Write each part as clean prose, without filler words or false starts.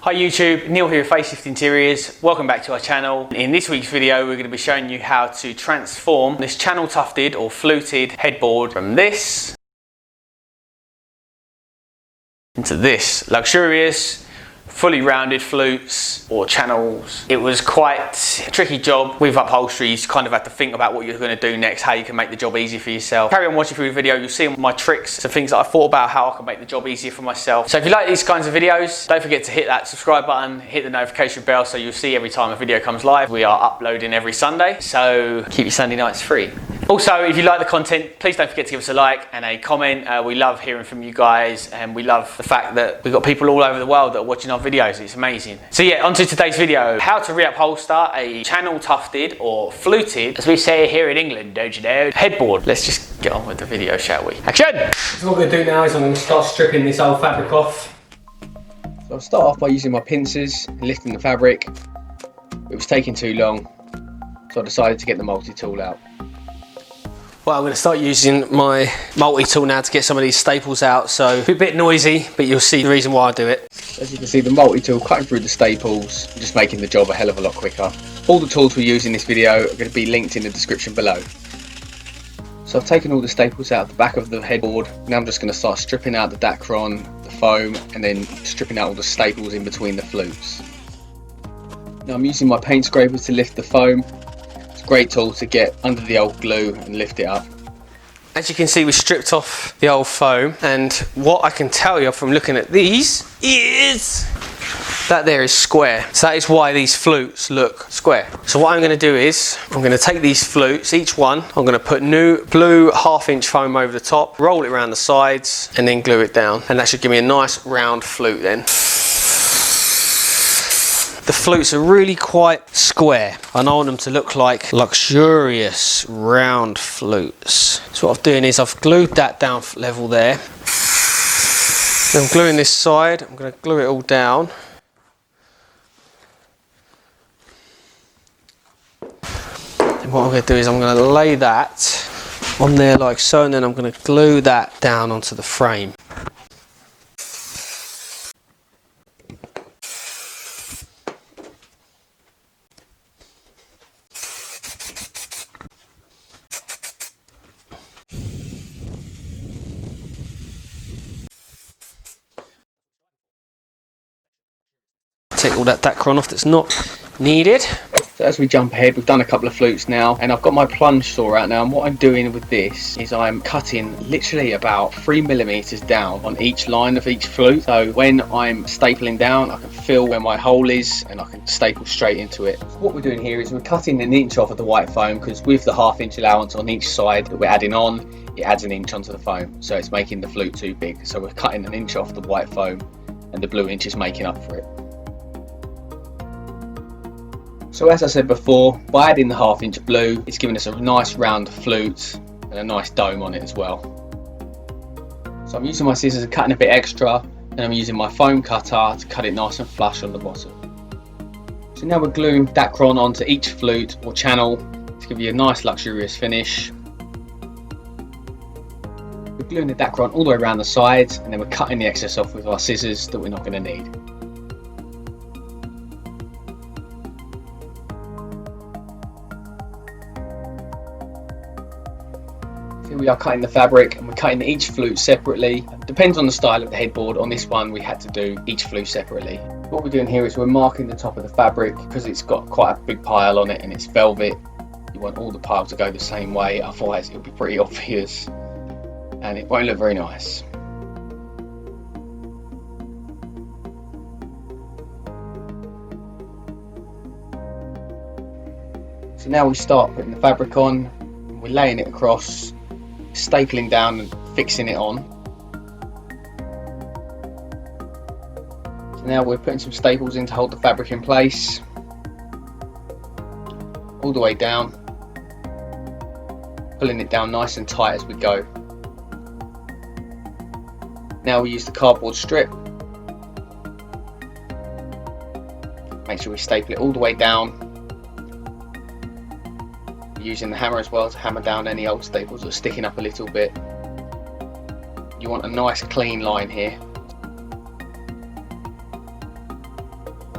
Hi YouTube, Neil here with FaceliftInteriors. Welcome back to our channel. In this week's video we're going to be showing you how to transform this channel tufted or fluted headboard from this into this luxurious fully rounded flutes or channels. It was quite a tricky job with upholstery. You kind of have to think about what you're going to do next, how you can make the job easier for yourself. Carry on watching through the video, you'll see my tricks, some things that I thought about how I can make the job easier for myself. So if you like these kinds of videos, don't forget to hit that subscribe button, hit the notification bell so you'll see every time a video comes live. We are uploading every Sunday, so keep your Sunday nights free. Also, if you like the content, please don't forget to give us a like and a comment. We love hearing from you guys, and we love the fact that we've got people all over the world that are watching our videos. It's amazing. So yeah, on to today's video. How to reupholster a channel tufted or fluted, as we say here in England, don't you know, headboard. Let's just get on with the video, shall we? Action! So what we're going to do now is I'm going to start stripping this old fabric off. So I'll start off by using my pincers and lifting the fabric. It was taking too long, so I decided to get the multi-tool out. Well, I'm going to start using my multi-tool now to get some of these staples out, so it's a bit noisy, but you'll see the reason why I do it. As you can see, the multi-tool cutting through the staples, just making the job a hell of a lot quicker. All the tools we use in this video are going to be linked in the description below. So I've taken all the staples out of the back of the headboard. Now I'm just going to start stripping out the Dacron, the foam, and then stripping out all the staples in between the flutes. Now I'm using my paint scraper to lift the foam. Great tool to get under the old glue and lift it up. As you can see, we stripped off the old foam, and what I can tell you from looking at these is that there is square. So that is why these flutes look square. So what I'm going to do is I'm going to take these flutes, each one, I'm going to put new blue 1/2 inch foam over the top, roll it around the sides, and then glue it down, and that should give me a nice round flute then. The flutes are really quite square, and I want them to look like luxurious round flutes. So what I'm doing is I've glued that down level there. Then I'm gluing this side, I'm going to glue it all down. And what I'm going to do is I'm going to lay that on there like so, and then I'm going to glue that down onto the frame. Take all that Dacron off that's not needed. So as we jump ahead, we've done a couple of flutes now, and I've got my plunge saw out now, and what I'm doing with this is I'm cutting literally about 3mm down on each line of each flute. So when I'm stapling down, I can feel where my hole is and I can staple straight into it. So what we're doing here is we're cutting 1 inch off of the white foam, because with the 1/2 inch allowance on each side that we're adding on, it adds 1 inch onto the foam, so it's making the flute too big. So we're cutting 1 inch off the white foam, and the blue inch is making up for it. So as I said before, by adding the 1/2 inch blue, it's giving us a nice round flute and a nice dome on it as well. So I'm using my scissors and cutting a bit extra, and I'm using my foam cutter to cut it nice and flush on the bottom. So now we're gluing Dacron onto each flute or channel to give you a nice luxurious finish. We're gluing the Dacron all the way around the sides, and then we're cutting the excess off with our scissors that we're not going to need. Here we are cutting the fabric, and we're cutting each flute separately. Depends on the style of the headboard. On this one we had to do each flute separately. What we're doing here is we're marking the top of the fabric, because it's got quite a big pile on it and it's velvet. You want all the pile to go the same way, otherwise it'll be pretty obvious and it won't look very nice. So now we start putting the fabric on, and we're laying it across, stapling down and fixing it on. So now we're putting some staples in to hold the fabric in place, all the way down, pulling it down nice and tight as we go. Now we use the cardboard strip. Make sure we staple it all the way down. Using the hammer as well to hammer down any old staples that are sticking up a little bit. You want a nice clean line here.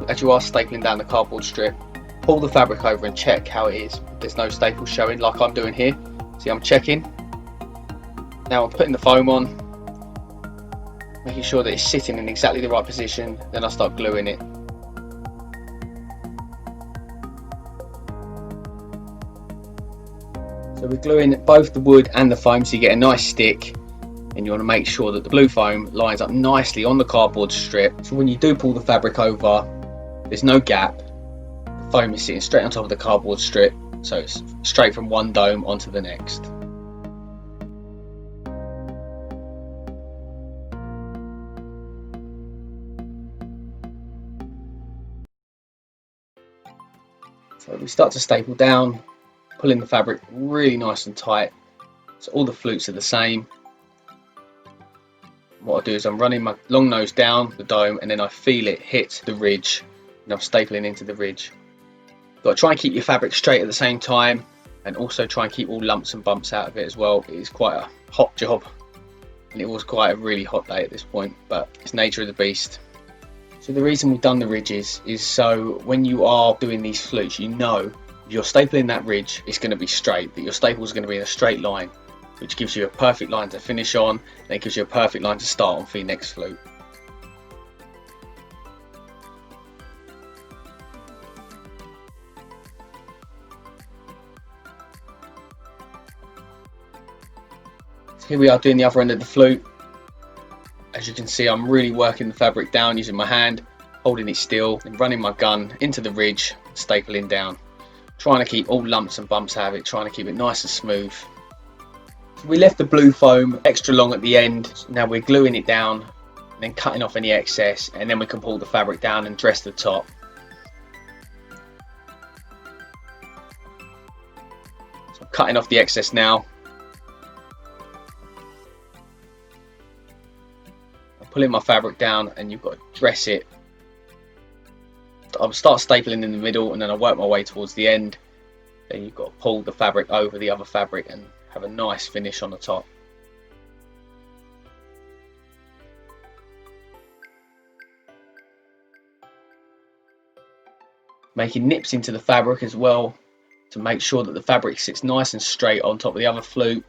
as you are stapling down the cardboard strip, pull the fabric over and check how it is. There's no staples showing like I'm doing here. See, I'm checking. Now I'm putting the foam on, making sure that it's sitting in exactly the right position. Then I start gluing it. So we're gluing both the wood and the foam so you get a nice stick, and you want to make sure that the blue foam lines up nicely on the cardboard strip. So when you do pull the fabric over, there's no gap. The foam is sitting straight on top of the cardboard strip, so it's straight from one dome onto the next. So we start to staple down, pulling the fabric really nice and tight, so all the flutes are the same. What I do is I'm running my long nose down the dome, and then I feel it hit the ridge, and I'm stapling into the ridge. You've got to try and keep your fabric straight at the same time, and also try and keep all lumps and bumps out of it as well. It is quite a hot job, and it was quite a really hot day at this point, but it's nature of the beast. So the reason we've done the ridges is so when you are doing these flutes, you know if you're stapling that ridge, it's going to be straight, that your staples are going to be in a straight line, which gives you a perfect line to finish on, and it gives you a perfect line to start on for your next flute. So here we are doing the other end of the flute. As you can see, I'm really working the fabric down using my hand, holding it still, and running my gun into the ridge, stapling down. Trying to keep all lumps and bumps out of it, trying to keep it nice and smooth. So we left the blue foam extra long at the end. Now we're gluing it down, and then cutting off any excess, and then we can pull the fabric down and dress the top. So I'm cutting off the excess now. Pulling my fabric down, and you've got to dress it. I'll start stapling in the middle, and then I work my way towards the end. Then you've got to pull the fabric over the other fabric and have a nice finish on the top. Making nips into the fabric as well to make sure that the fabric sits nice and straight on top of the other flute.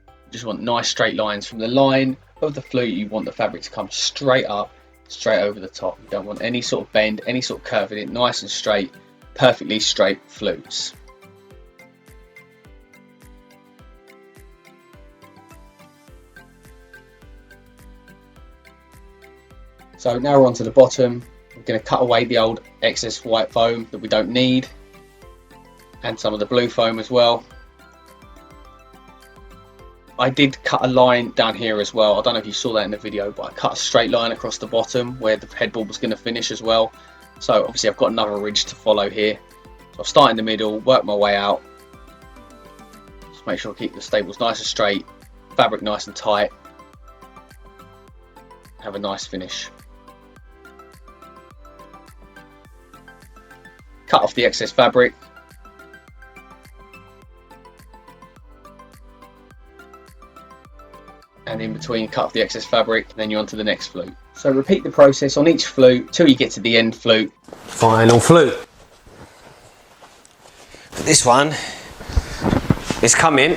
You just want nice straight lines from the line of the flute. You want the fabric to come straight up, straight over the top. You don't want any sort of bend, any sort of curve in it. Nice and straight, perfectly straight flutes. So now we're on to the bottom. We're going to cut away the old excess white foam that we don't need, and some of the blue foam as well. I did cut a line down here as well. I don't know if you saw that in the video, but I cut a straight line across the bottom where the headboard was going to finish as well. So obviously I've got another ridge to follow here. So I'll start in the middle, work my way out. Just make sure I keep the staples nice and straight, fabric nice and tight. Have a nice finish. Cut off the excess fabric. And in between, cut off the excess fabric, and then you're on to the next flute. So repeat the process on each flute till you get to the end flute. Final flute. This one is coming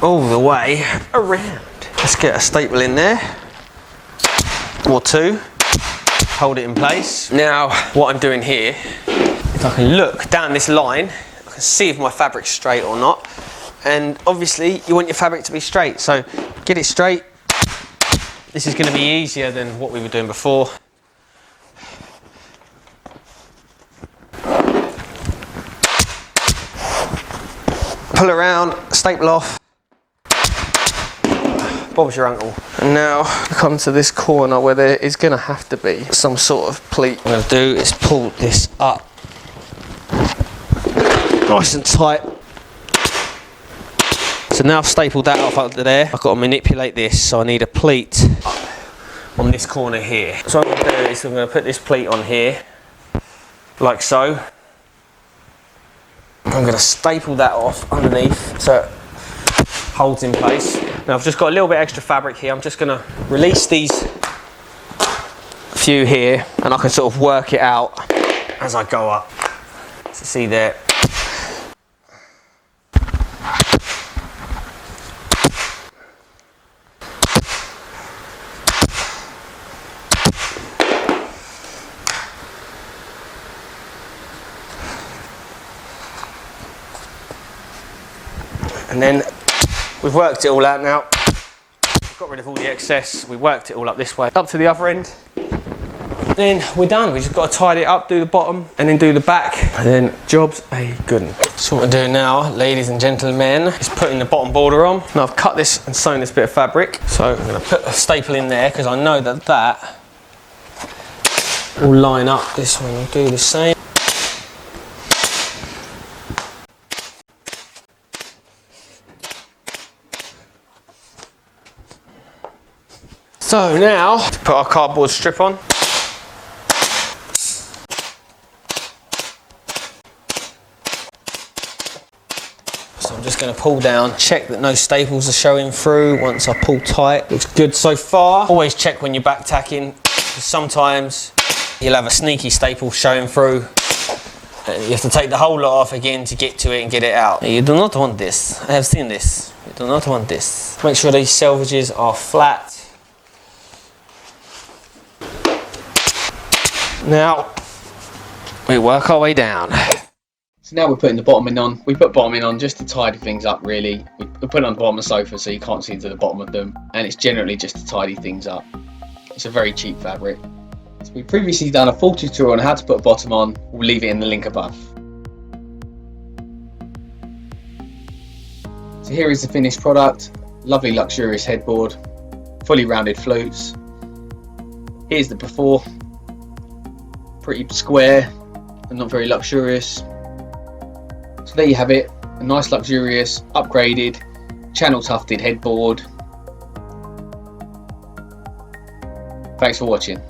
all the way around. Let's get a staple in there, or two, hold it in place. Now what I'm doing here, if I can look down this line, I can see if my fabric's straight or not. And obviously you want your fabric to be straight, so get it straight. This is going to be easier than what we were doing before. Pull around, staple off. Bob's your uncle. And now come to this corner where there is going to have to be some sort of pleat. What I'm going to do is pull this up nice and tight. So now I've stapled that off under there, I've got to manipulate this, so I need a pleat on this corner here. So what I'm going to do is I'm going to put this pleat on here, like so. I'm going to staple that off underneath so it holds in place. Now I've just got a little bit extra fabric here. I'm just going to release these few here, and I can sort of work it out as I go up. So see there. And then we've worked it all out now. We've got rid of all the excess. We worked it all up this way, up to the other end. Then we're done. We just got to tidy it up, do the bottom, and then do the back. And then job's a good one. So what we're doing now, ladies and gentlemen, is putting the bottom border on. Now I've cut this and sewn this bit of fabric. So I'm going to put a staple in there because I know that that will line up. This one will do the same. So now, to put our cardboard strip on. So I'm just going to pull down, check that no staples are showing through. Once I pull tight, looks good so far. Always check when you're back tacking, because sometimes you'll have a sneaky staple showing through. And you have to take the whole lot off again to get to it and get it out. You do not want this. I have seen this. You do not want this. Make sure these selvages are flat. Now, we work our way down. So now we're putting the bottoming on. We put bottoming on just to tidy things up, really. We put it on the bottom of the sofa so you can't see to the bottom of them. And it's generally just to tidy things up. It's a very cheap fabric. So we've previously done a full tutorial on how to put a bottom on. We'll leave it in the link above. So here is the finished product. Lovely luxurious headboard. Fully rounded flutes. Here's the before. Pretty square and not very luxurious. So there you have it, a nice luxurious upgraded channel tufted headboard. Thanks for watching.